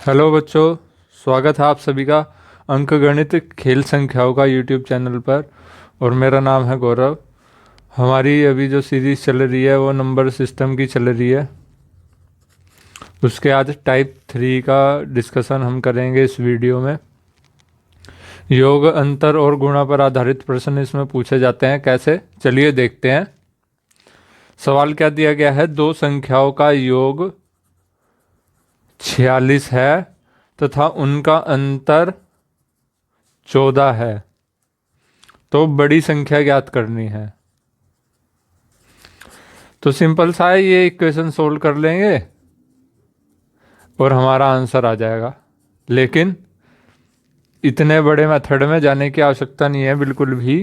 Hello बच्चों, स्वागत है आप सभी का अंकगणित खेल संख्याओं का यूट्यूब चैनल पर। और मेरा नाम है गौरव। हमारी अभी जो सीरीज़ चल रही है वो नंबर सिस्टम की चल रही है। उसके आज टाइप 3 का डिस्कशन हम करेंगे इस वीडियो में। योग, अंतर और गुणा पर आधारित प्रश्न इसमें पूछे जाते हैं। कैसे, चलिए देखते हैं। सवाल क्या दिया गया है? दो संख्याओं का योग 46 है तथा उनका अंतर 14 है, तो बड़ी संख्या ज्ञात करनी है। तो सिंपल सा है, ये इक्वेशन सोल्व कर लेंगे और हमारा आंसर आ जाएगा। लेकिन इतने बड़े मेथड में जाने की आवश्यकता नहीं है बिल्कुल भी।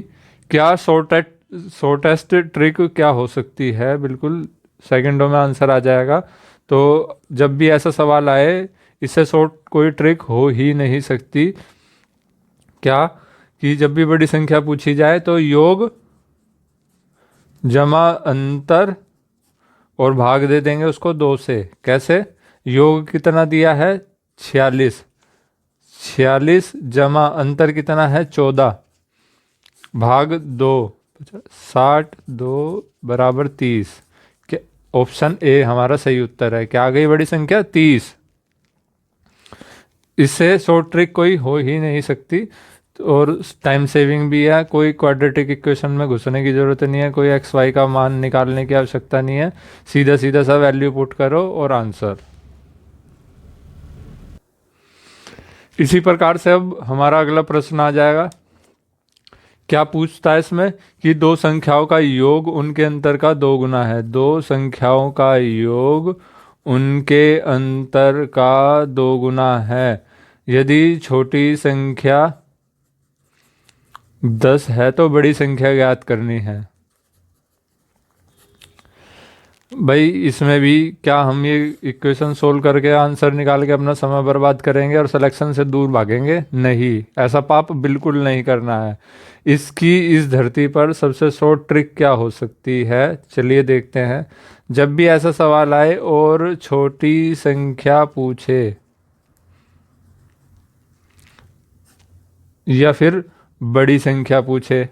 क्या शॉर्टेस्ट ट्रिक क्या हो सकती है? बिल्कुल सेकंडों में आंसर आ जाएगा। तो जब भी ऐसा सवाल आए, इससे शॉर्ट कोई ट्रिक हो ही नहीं सकती। क्या कि जब भी बड़ी संख्या पूछी जाए तो योग जमा अंतर और भाग दे देंगे उसको 2 से। कैसे? योग कितना दिया है? 46। 46 जमा अंतर कितना है? 14 भाग 2, 60 2 बराबर 30। क्या ऑप्शन ए हमारा सही उत्तर है? क्या आ गई बड़ी संख्या? 30। इससे शॉर्ट ट्रिक कोई हो ही नहीं सकती। और टाइम सेविंग भी है। कोई क्वाड्रेटिक इक्वेशन में घुसने की ज़रूरत नहीं है, कोई एक्स वाई का मान निकालने की आवश्यकता नहीं है। सीधा सीधा सा वैल्यू पुट करो और आंसर। इसी प्रकार से अब हमारा अगला प्रश्न आ जाएगा। क्या पूछता है इसमें कि दो संख्याओं का योग उनके अंतर का 2 गुना है। दो संख्याओं का योग उनके अंतर का 2 गुना है। यदि छोटी संख्या 10 है तो बड़ी संख्या ज्ञात करनी है। भाई इसमें भी क्या हम ये इक्वेशन सोल्व करके आंसर निकाल के अपना समय बर्बाद करेंगे और सिलेक्शन से दूर भागेंगे? नहीं, ऐसा पाप बिल्कुल नहीं करना है। इसकी इस धरती पर सबसे शॉर्ट ट्रिक क्या हो सकती है, चलिए देखते हैं। जब भी ऐसा सवाल आए और छोटी संख्या पूछे या फिर बड़ी संख्या पूछे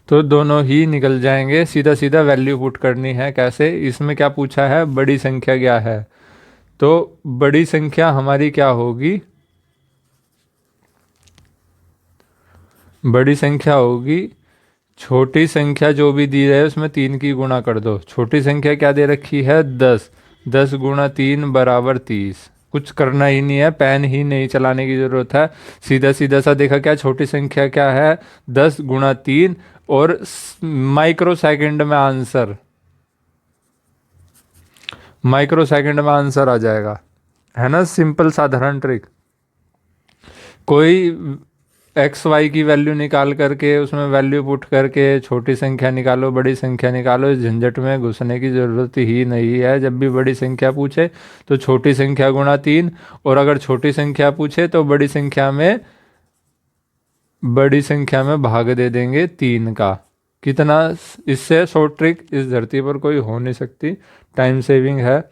तो दोनों ही निकल जाएंगे। सीधा सीधा वैल्यू पुट करनी है। कैसे? इसमें क्या पूछा है? बड़ी संख्या क्या है? तो बड़ी संख्या हमारी क्या होगी? बड़ी संख्या होगी छोटी संख्या जो भी दी है उसमें 3 की गुणा कर दो। छोटी संख्या क्या दे रखी है? 10। 10 गुणा 3 बराबर 30। कुछ करना ही नहीं है, पेन ही नहीं चलाने की जरूरत है। सीधा सीधा सा देखा क्या छोटी संख्या क्या है? 10 गुणा 3 और माइक्रो सेकंड में आंसर। माइक्रो सेकंड में आंसर आ जाएगा, है ना? सिंपल साधारण ट्रिक। कोई एक्स वाई की वैल्यू निकाल करके उसमें वैल्यू पुट करके छोटी संख्या निकालो बड़ी संख्या निकालो, इस झंझट में घुसने की ज़रूरत ही नहीं है। जब भी बड़ी संख्या पूछे तो छोटी संख्या गुणा 3, और अगर छोटी संख्या पूछे तो बड़ी संख्या में भाग दे देंगे 3 का। कितना? इससे शॉर्ट ट्रिक इस धरती पर कोई हो नहीं सकती। टाइम सेविंग है।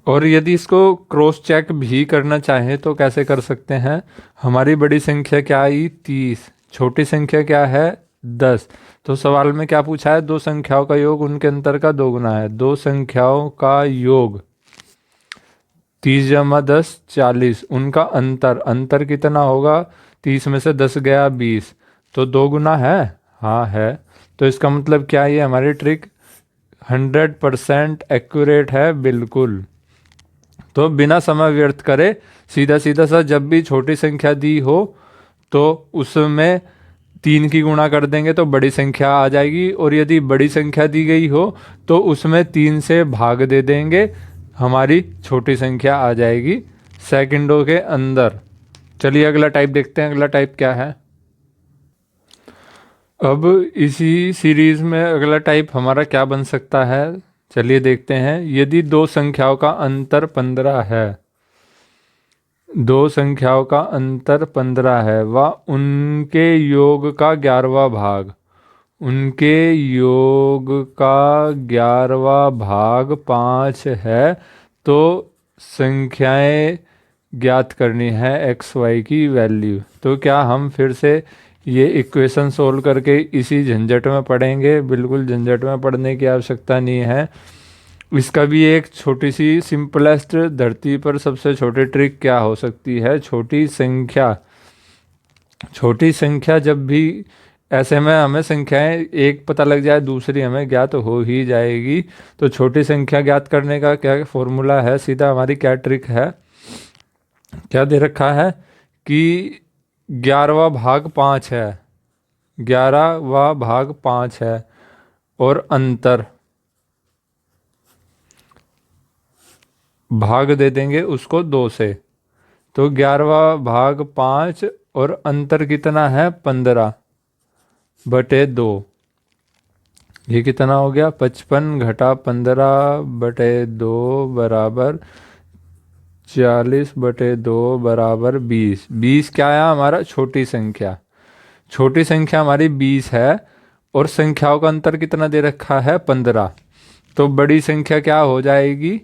और यदि इसको क्रॉस चेक भी करना चाहें तो कैसे कर सकते हैं? हमारी बड़ी संख्या क्या आई? 30। छोटी संख्या क्या है? 10। तो सवाल में क्या पूछा है? दो संख्याओं का योग उनके अंतर का 2 गुना है। दो संख्याओं का योग 30 जमा 10 40। उनका अंतर, अंतर कितना होगा? 30 में से 10 गया 20, तो 2 गुना है। हाँ है। तो इसका मतलब क्या? ये हमारी ट्रिक 100% एक्यूरेट है, बिल्कुल। तो बिना समय व्यर्थ करे सीधा सीधा सा जब भी छोटी संख्या दी हो तो उसमें 3 की गुणा कर देंगे तो बड़ी संख्या आ जाएगी। और यदि बड़ी संख्या दी गई हो तो उसमें 3 से भाग दे देंगे, हमारी छोटी संख्या आ जाएगी सेकंडों के अंदर। चलिए अगला टाइप देखते हैं। अगला टाइप क्या है? अब इसी सीरीज में अगला टाइप हमारा क्या बन सकता है, चलिए देखते हैं। यदि दो संख्याओं का अंतर 15 है, दो संख्याओं का अंतर 15 है व उनके योग का 11वां भाग उनके योग का 11वां भाग 5 है। तो संख्याएं ज्ञात करनी है एक्स वाई की वैल्यू। तो क्या हम फिर से ये इक्वेशन सोल्व करके इसी झंझट में पढ़ेंगे? बिल्कुल झंझट में पढ़ने की आवश्यकता नहीं है। इसका भी एक छोटी सी सिंपलेस्ट धरती पर सबसे छोटी ट्रिक क्या हो सकती है? छोटी संख्या जब भी ऐसे में हमें संख्याएं एक पता लग जाए, दूसरी हमें ज्ञात हो ही जाएगी। तो छोटी संख्या ज्ञात करने का क्या फॉर्मूला है? सीधा हमारी क्या ट्रिक है? क्या दे रखा है कि 11वां भाग 5 है, 11वां भाग 5 है और अंतर भाग दे देंगे उसको 2 से। तो 11वां भाग 5 और अंतर कितना है? 15/2। ये कितना हो गया? 55 घटा 15/2 बराबर 40/2 बराबर 20। 20 क्या है हमारा? छोटी संख्या। छोटी संख्या हमारी 20 है और संख्याओं का अंतर कितना दे रखा है? 15। तो बड़ी संख्या क्या हो जाएगी?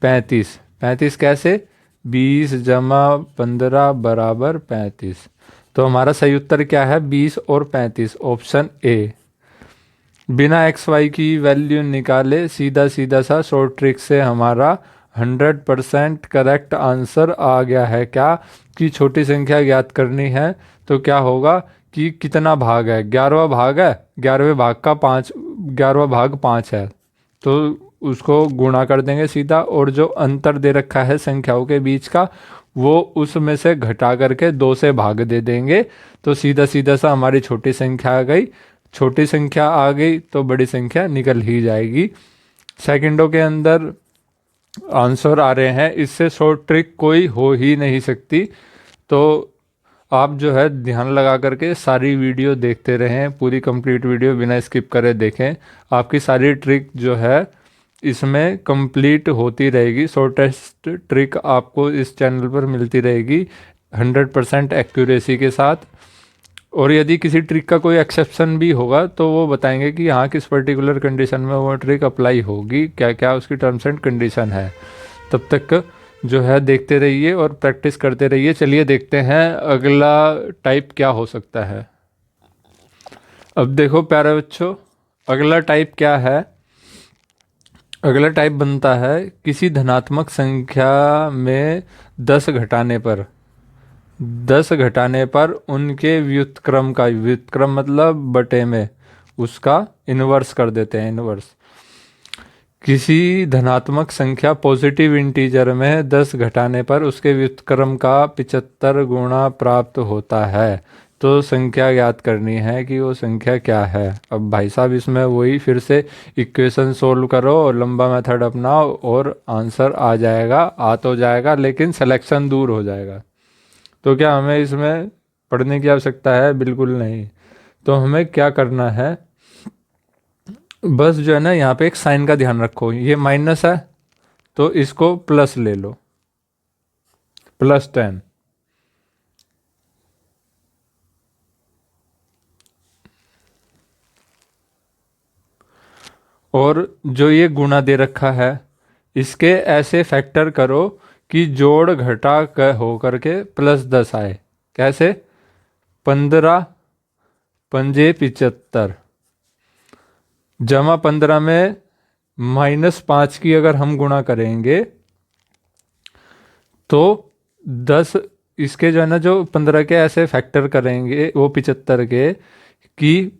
35। 35 कैसे? 20 जमा 15 बराबर 35। तो हमारा सही उत्तर क्या है? 20 और 35, ऑप्शन ए। बिना एक्स वाई की वैल्यू निकाले सीधा सीधा सा शॉर्ट ट्रिक से हमारा 100% करेक्ट आंसर आ गया है। क्या कि छोटी संख्या ज्ञात करनी है। तो क्या होगा कि कितना भाग है? 11वां भाग है, 11वें भाग का 5, 11वां भाग 5 है तो उसको गुणा कर देंगे सीधा, और जो अंतर दे रखा है संख्याओं के बीच का वो उसमें से घटा करके 2 से भाग दे देंगे। तो सीधा सीधा सा हमारी छोटी संख्या आ गई। छोटी संख्या आ गई तो बड़ी संख्या निकल ही जाएगी। सेकंडों के अंदर आंसर आ रहे हैं। इससे शॉर्ट ट्रिक कोई हो ही नहीं सकती। तो आप जो है ध्यान लगा करके सारी वीडियो देखते रहें, पूरी कंप्लीट वीडियो बिना स्किप करे देखें। आपकी सारी ट्रिक जो है इसमें कंप्लीट होती रहेगी। शॉर्टेस्ट ट्रिक आपको इस चैनल पर मिलती रहेगी 100% एक्यूरेसी के साथ। और यदि किसी ट्रिक का कोई एक्सेप्शन भी होगा तो वो बताएंगे कि हाँ किस पर्टिकुलर कंडीशन में वो ट्रिक अप्लाई होगी, क्या क्या उसकी टर्म्स एंड कंडीशन है। तब तक जो है देखते रहिए और प्रैक्टिस करते रहिए। चलिए देखते हैं अगला टाइप क्या हो सकता है। अब देखो प्यारे बच्चों, अगला टाइप क्या है? अगला टाइप बनता है किसी धनात्मक संख्या में 10 घटाने पर उनके व्युत्क्रम का, व्युत्क्रम मतलब बटे में, उसका इन्वर्स कर देते हैं, इन्वर्स। किसी धनात्मक संख्या पॉजिटिव इंटीजर में 10 घटाने पर उसके व्युत्क्रम का 75 गुना प्राप्त होता है। तो संख्या ज्ञात करनी है कि वो संख्या क्या है। अब भाई साहब इसमें वही फिर से इक्वेशन सोल्व करो और लंबा मेथड अपनाओ और आंसर आ जाएगा। आ तो जाएगा लेकिन सिलेक्शन दूर हो जाएगा। तो क्या हमें इसमें पढ़ने की आवश्यकता है? बिल्कुल नहीं। तो हमें क्या करना है, बस जो है ना यहाँ पे एक साइन का ध्यान रखो। ये माइनस है तो इसको प्लस ले लो, +10। और जो ये गुणा दे रखा है इसके ऐसे फैक्टर करो कि जोड़ घटा कर हो करके +10 आए। कैसे? 15 पंजे 75 जमा 15 में -5 की अगर हम गुणा करेंगे तो 10, इसके जो है ना जो 15 के ऐसे फैक्टर करेंगे वो 75 के कि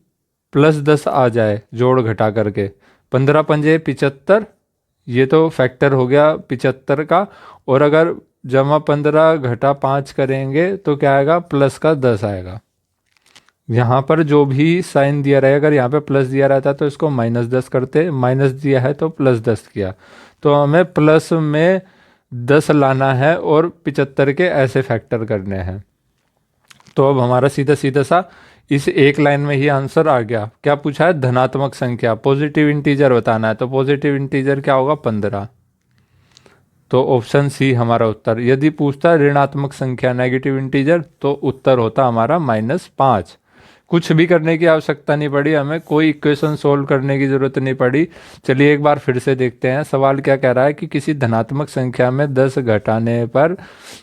+10 आ जाए जोड़ घटा करके। 15 पंजे 75, ये तो फैक्टर हो गया 75 का। और अगर जमा 15 घटा 5 करेंगे तो क्या आएगा? प्लस का 10 आएगा। यहाँ पर जो भी साइन दिया रहेगा, अगर यहाँ पे प्लस दिया रहता तो इसको -10 करते, माइनस दिया है तो +10 किया। तो हमें प्लस में 10 लाना है और 75 के ऐसे फैक्टर करने हैं। तो अब हमारा सीधा सीधा सा इस एक लाइन में ही आंसर आ गया। क्या पूछा है? धनात्मक संख्या, पॉजिटिव इंटीजर बताना है। तो पॉजिटिव इंटीजर क्या होगा? 15। तो ऑप्शन सी हमारा उत्तर। यदि पूछता है ऋणात्मक संख्या, नेगेटिव इंटीजर, तो उत्तर होता हमारा -5। कुछ भी करने की आवश्यकता नहीं पड़ी, हमें कोई इक्वेशन सोल्व करने की ज़रूरत नहीं पड़ी। चलिए एक बार फिर से देखते हैं सवाल क्या कह रहा है कि किसी धनात्मक संख्या में 10 घटाने पर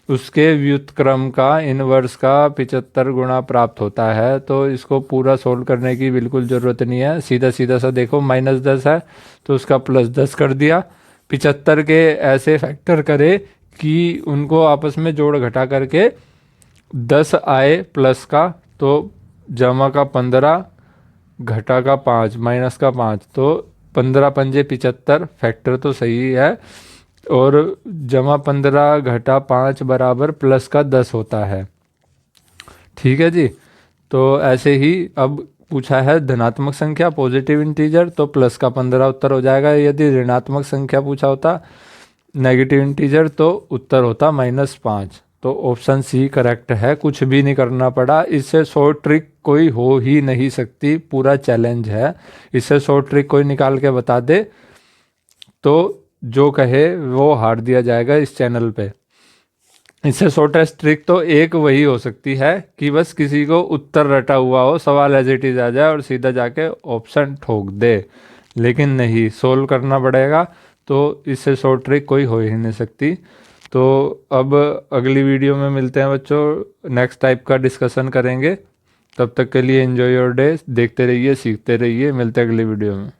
उसके व्युत्क्रम का इनवर्स का 75 गुना प्राप्त होता है। तो इसको पूरा सोल्व करने की बिल्कुल ज़रूरत नहीं है, सीधा सीधा सा देखो, -10 है तो उसका +10 कर दिया। 75 के ऐसे फैक्टर करे कि उनको आपस में जोड़ घटा करके 10 आए प्लस का, तो जमा का 15, घटा का 5, माइनस का 5, तो 15 पंजे 75, फैक्टर तो सही है, और जमा 15 घटा 5 बराबर प्लस का 10 होता है। ठीक है जी। तो ऐसे ही अब पूछा है धनात्मक संख्या पॉजिटिव इंटीजर, तो प्लस का 15 उत्तर हो जाएगा। यदि ऋणात्मक संख्या पूछा होता नेगेटिव इंटीजर तो उत्तर होता -5। तो ऑप्शन सी करेक्ट है, कुछ भी नहीं करना पड़ा। इससे शॉर्ट ट्रिक कोई हो ही नहीं सकती, पूरा चैलेंज है। इससे शॉर्ट ट्रिक कोई निकाल के बता दे तो जो कहे वो हार दिया जाएगा इस चैनल पे। इससे शॉर्टेस्ट ट्रिक तो एक वही हो सकती है कि बस किसी को उत्तर रटा हुआ हो, सवाल एज इट इज आ जाए और सीधा जाके ऑप्शन ठोक दे, लेकिन नहीं, सोल्व करना पड़ेगा। तो इससे शॉर्ट ट्रिक कोई हो ही नहीं सकती। तो अब अगली वीडियो में मिलते हैं बच्चों, नेक्स्ट टाइप का डिस्कशन करेंगे। तब तक के लिए एंजॉय योर डे, देखते रहिए, सीखते रहिए, मिलते हैं अगली वीडियो में।